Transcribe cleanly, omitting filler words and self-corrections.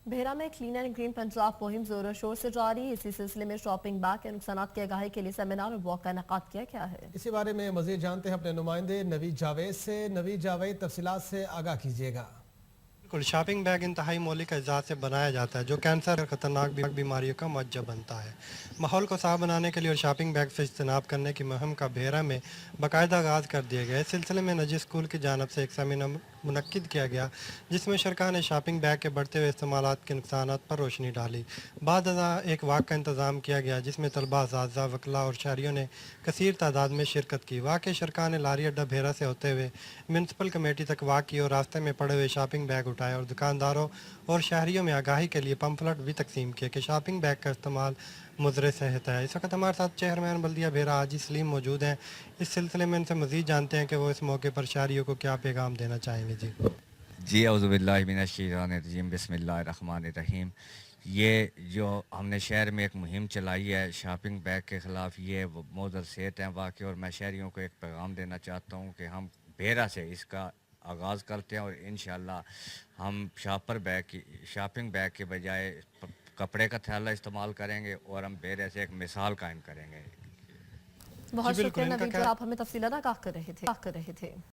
بحیرہ میں clean and green Punjab مہم زور و شور سے جاری. اسی سلسلے میں شاپنگ بیگ کے نقصانات کی آگاہی کے لیے سیمینار اور واک کا انعقاد کیا گیا ہے. اسی بارے میں مزید جانتے ہیں اپنے نمائندے نوید جاوید سے. نوید جاوید، تفصیلات سے آگاہ کیجیے گا. بالکل، شاپنگ بیگ انتہائی مولک اجزاء سے بنایا جاتا ہے جو کینسر اور خطرناک بیماریوں کا موجب بنتا ہے. ماحول کو صاف بنانے کے لیے اور شاپنگ بیگ سے اجتناب کرنے کی مہم کا بحیرہ میں باقاعدہ آغاز کر دیا گیا. اس سلسلے میں نجی اسکول کی جانب سے ایک سیمینار منعقد کیا گیا جس میں شرکاء نے شاپنگ بیگ کے بڑھتے ہوئے استعمالات کے نقصانات پر روشنی ڈالی. بعد ازاں ایک واک کا انتظام کیا گیا جس میں طلباء، اساتذہ، وکلاء اور شہریوں نے کثیر تعداد میں شرکت کی. واک کے شرکاء نے لاری اڈہ بحیرہ سے ہوتے ہوئے میونسپل کمیٹی تک واک کی اور راستے میں پڑے ہوئے شاپنگ بیگ اٹھائے اور دکانداروں اور شہریوں میں آگاہی کے لیے پمفلٹ بھی تقسیم کیے کہ شاپنگ بیگ کا استعمال مضر صحت ہے. اس وقت ہمارے ساتھ چیئرمین بلدیہ بحیرہ حاجی سلیم موجود ہیں. اس سلسلے میں ان سے مزید جانتے ہیں کہ وہ اس موقع پر شہریوں کو کیا پیغام دینا چاہیں گے. جی اعوذ باللہ من الشیطان الرجیم، بسم اللہ الرحمن الرحیم. یہ جو ہم نے شہر میں ایک مہم چلائی ہے شاپنگ بیگ کے خلاف، یہ مضر صحت ہیں واقعی، اور میں شہریوں کو ایک پیغام دینا چاہتا ہوں کہ ہم بحیرہ سے اس کا آغاز کرتے ہیں اور انشاءاللہ ہم شاپنگ بیگ کے بجائے کپڑے کا تھیلا استعمال کریں گے اور ہم بحیرہ سے ایک مثال قائم کریں گے. بہت بالکل، شکریہ ان کا نوید، آپ ہمیں تفصیلات آگاہ کر رہے تھے.